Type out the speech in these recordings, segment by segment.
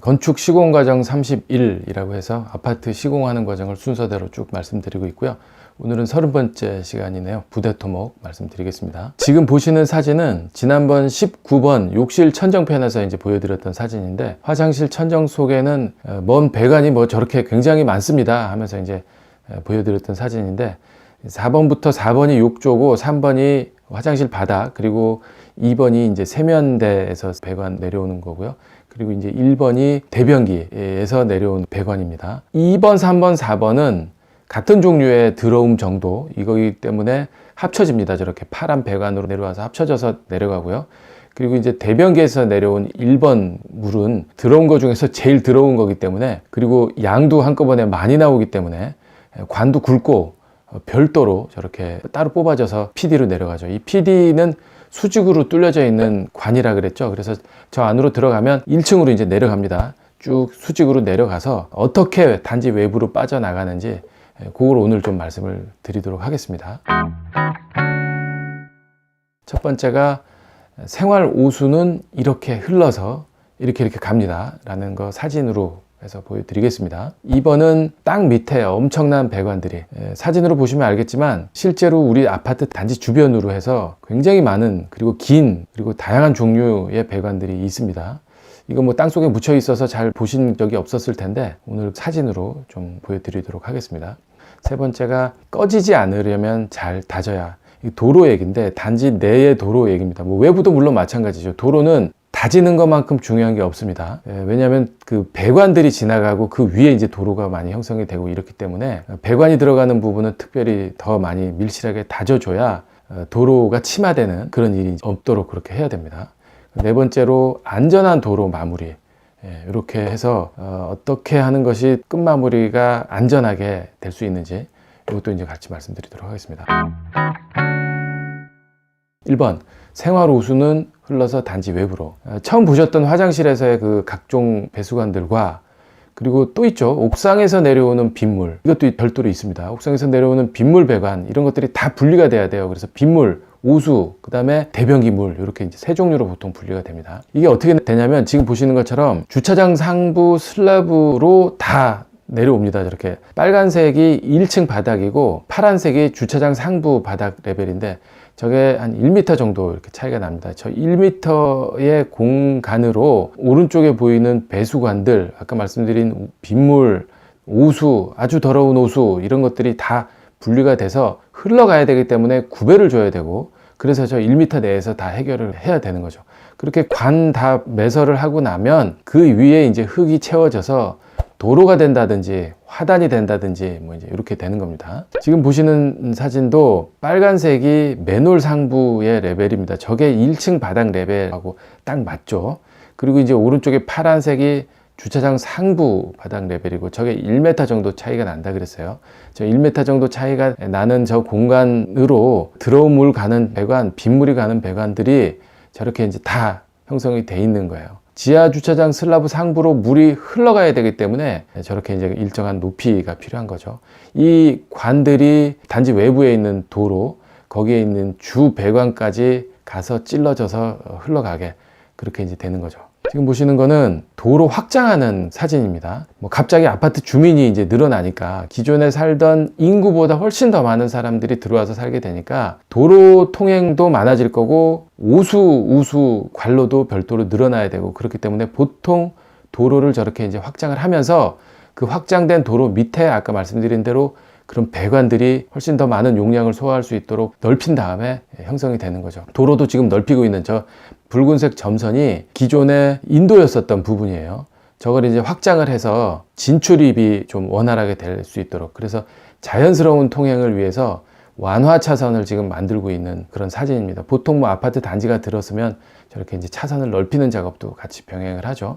건축 시공 과정 31이라고 해서 아파트 시공하는 과정을 순서대로 쭉 말씀드리고 있고요. 오늘은 30번째 시간이네요. 부대 토목 말씀드리겠습니다. 지금 보시는 사진은 지난번 19번 욕실 천정편에서 이제 보여드렸던 사진인데, 화장실 천정 속에는 먼 배관이 뭐 저렇게 굉장히 많습니다 하면서 이제 보여드렸던 사진인데, 4번부터 4번이 욕조고 3번이 화장실 바닥, 그리고 2번이 이제 세면대에서 배관 내려오는 거고요. 그리고 이제 1번이 대변기에서 내려온 배관입니다. 2번, 3번, 4번은 같은 종류의 들어옴 정도 이거기 때문에 합쳐집니다. 저렇게 파란 배관으로 내려와서 합쳐져서 내려가고요. 그리고 이제 대변기에서 내려온 1번 물은 들어온 것 중에서 제일 들어온 거기 때문에, 그리고 양도 한꺼번에 많이 나오기 때문에 관도 굵고 별도로 저렇게 따로 뽑아져서 PD로 내려가죠. 이 PD는 수직으로 뚫려져 있는 관이라 그랬죠. 그래서 저 안으로 들어가면 1층으로 이제 내려갑니다. 쭉 수직으로 내려가서 어떻게 단지 외부로 빠져나가는지 그걸 오늘 좀 말씀을 드리도록 하겠습니다. 첫 번째가 생활 오수는 이렇게 흘러서 이렇게 갑니다 라는 거 사진으로 해서 보여드리겠습니다. 2번은 땅 밑에 엄청난 배관들이, 사진으로 보시면 알겠지만 실제로 우리 아파트 단지 주변으로 해서 굉장히 많은, 그리고 긴, 그리고 다양한 종류의 배관들이 있습니다. 이거 뭐 땅속에 묻혀 있어서 잘 보신 적이 없었을 텐데 오늘 사진으로 좀 보여드리도록 하겠습니다. 세 번째가 꺼지지 않으려면 잘 다져야. 도로 얘기인데 단지 내의 도로 얘기입니다. 뭐 외부도 물론 마찬가지죠. 도로는 다지는 것만큼 중요한 게 없습니다. 왜냐하면 그 배관들이 지나가고 그 위에 이제 도로가 많이 형성이 되고 이렇기 때문에 배관이 들어가는 부분은 특별히 더 많이 밀실하게 다져줘야 도로가 침하되는 그런 일이 없도록 그렇게 해야 됩니다. 네 번째로 안전한 도로 마무리. 이렇게 해서 어떻게 하는 것이 끝마무리가 안전하게 될 수 있는지 이것도 이제 같이 말씀드리도록 하겠습니다. 1번, 생활 오수는 흘러서 단지 외부로. 처음 보셨던 화장실에서의 그 각종 배수관들과, 그리고 또 있죠, 옥상에서 내려오는 빗물, 이것도 별도로 있습니다. 옥상에서 내려오는 빗물 배관, 이런 것들이 다 분리가 돼야 돼요. 그래서 빗물, 오수, 그 다음에 대변기 물, 이렇게 이제 세 종류로 보통 분리가 됩니다. 이게 어떻게 되냐면 지금 보시는 것처럼 주차장 상부 슬라브로 다 내려옵니다. 저렇게 빨간색이 1층 바닥이고 파란색이 주차장 상부 바닥 레벨인데, 저게 한 1m 정도 이렇게 차이가 납니다. 저 1m의 공간으로 오른쪽에 보이는 배수관들, 아까 말씀드린 빗물, 오수, 아주 더러운 오수, 이런 것들이 다 분리가 돼서 흘러가야 되기 때문에 구배를 줘야 되고, 그래서 저 1m 내에서 다 해결을 해야 되는 거죠. 그렇게 관 다 매설을 하고 나면 그 위에 이제 흙이 채워져서 도로가 된다든지 화단이 된다든지 뭐 이제 이렇게 되는 겁니다. 지금 보시는 사진도 빨간색이 맨홀 상부의 레벨입니다. 저게 1층 바닥 레벨하고 딱 맞죠. 그리고 이제 오른쪽에 파란색이 주차장 상부 바닥 레벨이고, 저게 1m 정도 차이가 난다 그랬어요. 저 1m 정도 차이가 나는 저 공간으로 들어온 물 가는 배관, 빗물이 가는 배관들이 저렇게 이제 다 형성이 돼 있는 거예요. 지하 주차장 슬라브 상부로 물이 흘러가야 되기 때문에 저렇게 이제 일정한 높이가 필요한 거죠. 이 관들이 단지 외부에 있는 도로, 거기에 있는 주 배관까지 가서 찔러져서 흘러가게 그렇게 이제 되는 거죠. 지금 보시는 거는 도로 확장하는 사진입니다. 뭐 갑자기 아파트 주민이 이제 늘어나니까 기존에 살던 인구보다 훨씬 더 많은 사람들이 들어와서 살게 되니까 도로 통행도 많아질 거고, 오수, 우수, 관로도 별도로 늘어나야 되고, 그렇기 때문에 보통 도로를 저렇게 이제 확장을 하면서 그 확장된 도로 밑에 아까 말씀드린 대로 그런 배관들이 훨씬 더 많은 용량을 소화할 수 있도록 넓힌 다음에 형성이 되는 거죠. 도로도 지금 넓히고 있는 저 붉은색 점선이 기존에 인도였었던 부분이에요. 저걸 이제 확장을 해서 진출입이 좀 원활하게 될 수 있도록, 그래서 자연스러운 통행을 위해서 완화 차선을 지금 만들고 있는 그런 사진입니다. 보통 뭐 아파트 단지가 들었으면 저렇게 이제 차선을 넓히는 작업도 같이 병행을 하죠.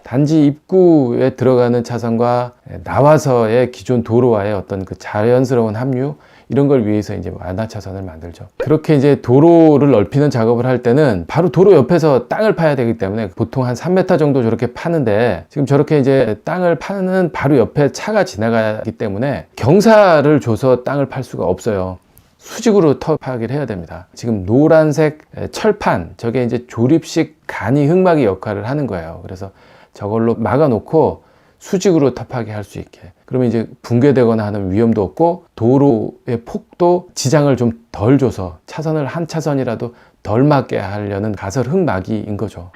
단지 입구에 들어가는 차선과 나와서의 기존 도로와의 어떤 그 자연스러운 합류, 이런 걸 위해서 이제 완화 차선을 만들죠. 그렇게 이제 도로를 넓히는 작업을 할 때는 바로 도로 옆에서 땅을 파야 되기 때문에 보통 한 3m 정도 저렇게 파는데, 지금 저렇게 이제 땅을 파는 바로 옆에 차가 지나가기 때문에 경사를 줘서 땅을 팔 수가 없어요. 수직으로 터 파악을 해야 됩니다. 지금 노란색 철판, 저게 이제 조립식 간이 흙막이 역할을 하는 거예요. 그래서 저걸로 막아놓고 수직으로 탑하게 할 수 있게. 그러면 이제 붕괴되거나 하는 위험도 없고 도로의 폭도 지장을 좀 덜 줘서 차선을 한 차선이라도 덜 막게 하려는 가설 흙막이인 거죠.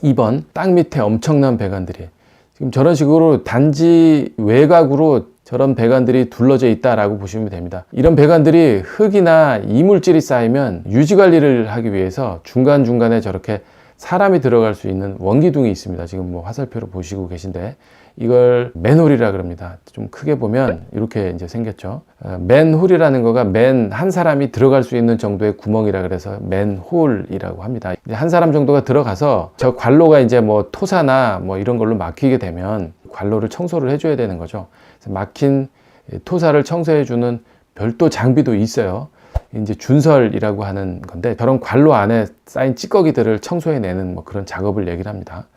2번, 땅 밑에 엄청난 배관들이. 지금 저런 식으로 단지 외곽으로 저런 배관들이 둘러져 있다라고 보시면 됩니다. 이런 배관들이 흙이나 이물질이 쌓이면 유지관리를 하기 위해서 중간중간에 저렇게 사람이 들어갈 수 있는 원기둥이 있습니다. 지금 뭐 화살표로 보시고 계신데 이걸 맨홀이라 그럽니다. 좀 크게 보면 이렇게 이제 생겼죠. 맨홀이라는 거가 맨 한 사람이 들어갈 수 있는 정도의 구멍이라 그래서 맨홀이라고 합니다. 한 사람 정도가 들어가서 저 관로가 이제 뭐 토사나 뭐 이런 걸로 막히게 되면 관로를 청소를 해줘야 되는 거죠. 그래서 막힌 토사를 청소해주는 별도 장비도 있어요. 이제 준설이라고 하는 건데 저런 관로 안에 쌓인 찌꺼기들을 청소해내는 뭐 그런 작업을 얘기를 합니다.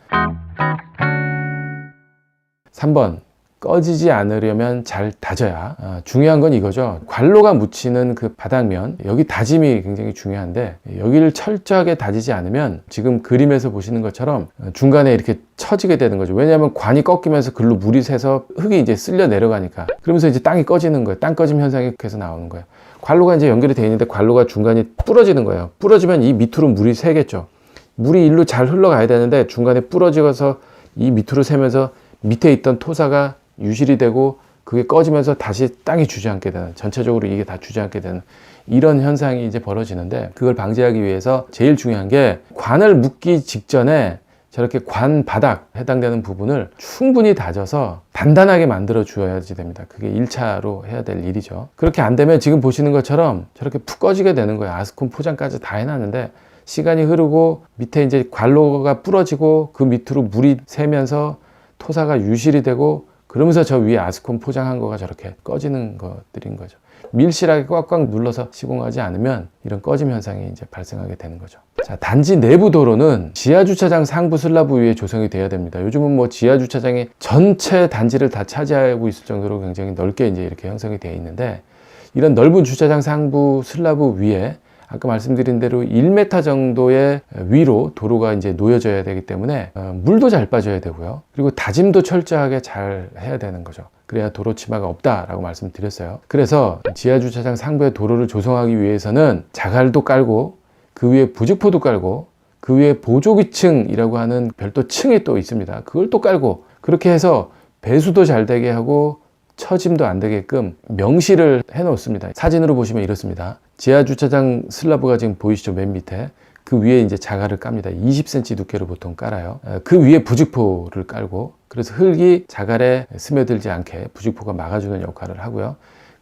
3번, 꺼지지 않으려면 잘 다져야. 중요한 건 이거죠. 관로가 묻히는 그 바닥면, 여기 다짐이 굉장히 중요한데 여기를 철저하게 다지지 않으면 지금 그림에서 보시는 것처럼 중간에 이렇게 처지게 되는 거죠. 왜냐하면 관이 꺾이면서 글로 물이 새서 흙이 이제 쓸려 내려가니까. 그러면서 이제 땅이 꺼지는 거예요. 땅 꺼짐 현상이 계속 나오는 거예요. 관로가 이제 연결이 되어 있는데 관로가 중간이 부러지는 거예요. 부러지면 이 밑으로 물이 새겠죠. 물이 일로 잘 흘러가야 되는데 중간에 부러져서 이 밑으로 새면서 밑에 있던 토사가 유실이 되고 그게 꺼지면서 다시 땅이 주저앉게 되는, 전체적으로 이게 다 주저앉게 되는 이런 현상이 이제 벌어지는데 그걸 방지하기 위해서 제일 중요한 게 관을 묶기 직전에 저렇게 관 바닥 해당되는 부분을 충분히 다져서 단단하게 만들어 주어야지 됩니다. 그게 1차로 해야 될 일이죠. 그렇게 안 되면 지금 보시는 것처럼 저렇게 푹 꺼지게 되는 거예요. 아스콘 포장까지 다 해놨는데 시간이 흐르고 밑에 이제 관로가 부러지고 그 밑으로 물이 새면서 토사가 유실이 되고 그러면서 저 위에 아스콘 포장한 거가 저렇게 꺼지는 것들인 거죠. 밀실하게 꽉꽉 눌러서 시공하지 않으면 이런 꺼짐 현상이 이제 발생하게 되는 거죠. 자, 단지 내부 도로는 지하주차장 상부 슬라브 위에 조성이 돼야 됩니다. 요즘은 뭐 지하주차장이 전체 단지를 다 차지하고 있을 정도로 굉장히 넓게 이제 이렇게 형성이 되어 있는데 이런 넓은 주차장 상부 슬라브 위에 아까 말씀드린 대로 1m 정도의 위로 도로가 이제 놓여져야 되기 때문에 물도 잘 빠져야 되고요. 그리고 다짐도 철저하게 잘 해야 되는 거죠. 그래야 도로 침하가 없다라고 말씀드렸어요. 그래서 지하주차장 상부에 도로를 조성하기 위해서는 자갈도 깔고 그 위에 부직포도 깔고 그 위에 보조기층이라고 하는 별도 층이 또 있습니다. 그걸 또 깔고 그렇게 해서 배수도 잘 되게 하고 처짐도 안 되게끔 명시를 해 놓습니다. 사진으로 보시면 이렇습니다. 지하주차장 슬라브가 지금 보이시죠? 맨 밑에. 그 위에 이제 자갈을 깝니다. 20cm 두께로 보통 깔아요. 그 위에 부직포를 깔고 그래서 흙이 자갈에 스며들지 않게 부직포가 막아주는 역할을 하고요.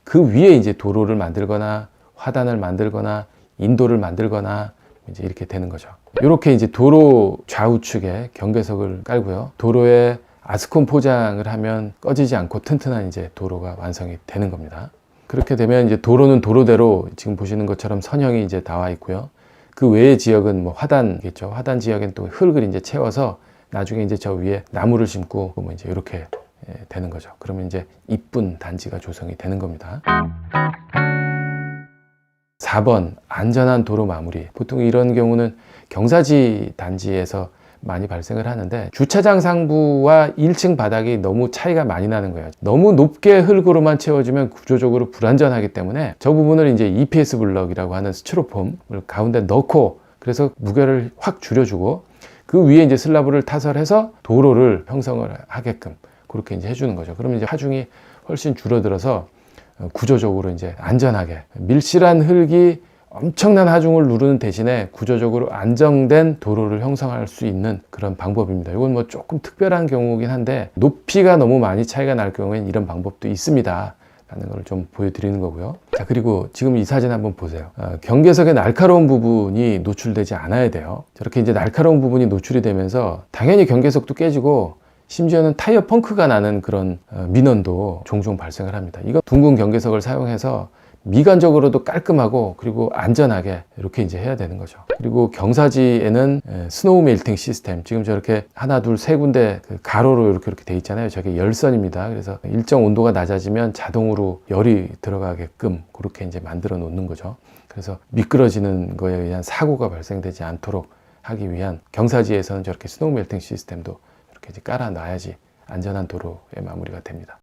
그 위에 이제 도로를 만들거나 화단을 만들거나 인도를 만들거나 이제 이렇게 되는 거죠. 이렇게 이제 도로 좌우측에 경계석을 깔고요. 도로에 아스콘 포장을 하면 꺼지지 않고 튼튼한 이제 도로가 완성이 되는 겁니다. 그렇게 되면 이제 도로는 도로대로 지금 보시는 것처럼 선형이 이제 나와 있고요. 그 외의 지역은 뭐 화단이겠죠. 화단 지역엔 또 흙을 이제 채워서 나중에 이제 저 위에 나무를 심고 뭐 이제 이렇게 되는 거죠. 그러면 이제 이쁜 단지가 조성이 되는 겁니다. 4번, 안전한 도로 마무리. 보통 이런 경우는 경사지 단지에서 많이 발생을 하는데 주차장 상부와 1층 바닥이 너무 차이가 많이 나는 거예요. 너무 높게 흙으로만 채워주면 구조적으로 불안전하기 때문에 저 부분을 이제 EPS 블럭이라고 하는 스티로폼을 가운데 넣고 그래서 무게를 확 줄여주고 그 위에 이제 슬라브를 타설해서 도로를 형성을 하게끔 그렇게 이제 해주는 거죠. 그러면 이제 하중이 훨씬 줄어들어서 구조적으로 이제 안전하게 밀실한 흙이 엄청난 하중을 누르는 대신에 구조적으로 안정된 도로를 형성할 수 있는 그런 방법입니다. 이건 뭐 조금 특별한 경우긴 한데 높이가 너무 많이 차이가 날 경우에는 이런 방법도 있습니다 라는 걸 좀 보여드리는 거고요. 자, 그리고 지금 이 사진 한번 보세요. 경계석의 날카로운 부분이 노출되지 않아야 돼요. 저렇게 이제 날카로운 부분이 노출이 되면서 당연히 경계석도 깨지고 심지어는 타이어 펑크가 나는 그런 민원도 종종 발생을 합니다. 이거 둥근 경계석을 사용해서 미관적으로도 깔끔하고 그리고 안전하게 이렇게 이제 해야 되는 거죠. 그리고 경사지에는 스노우 멜팅 시스템, 지금 저렇게 하나 둘 세 군데 가로로 이렇게 돼 있잖아요. 저게 열선입니다. 그래서 일정 온도가 낮아지면 자동으로 열이 들어가게끔 그렇게 이제 만들어 놓는 거죠. 그래서 미끄러지는 거에 의한 사고가 발생되지 않도록 하기 위한 경사지에서는 저렇게 스노우 멜팅 시스템도 이렇게 깔아 놔야지 안전한 도로의 마무리가 됩니다.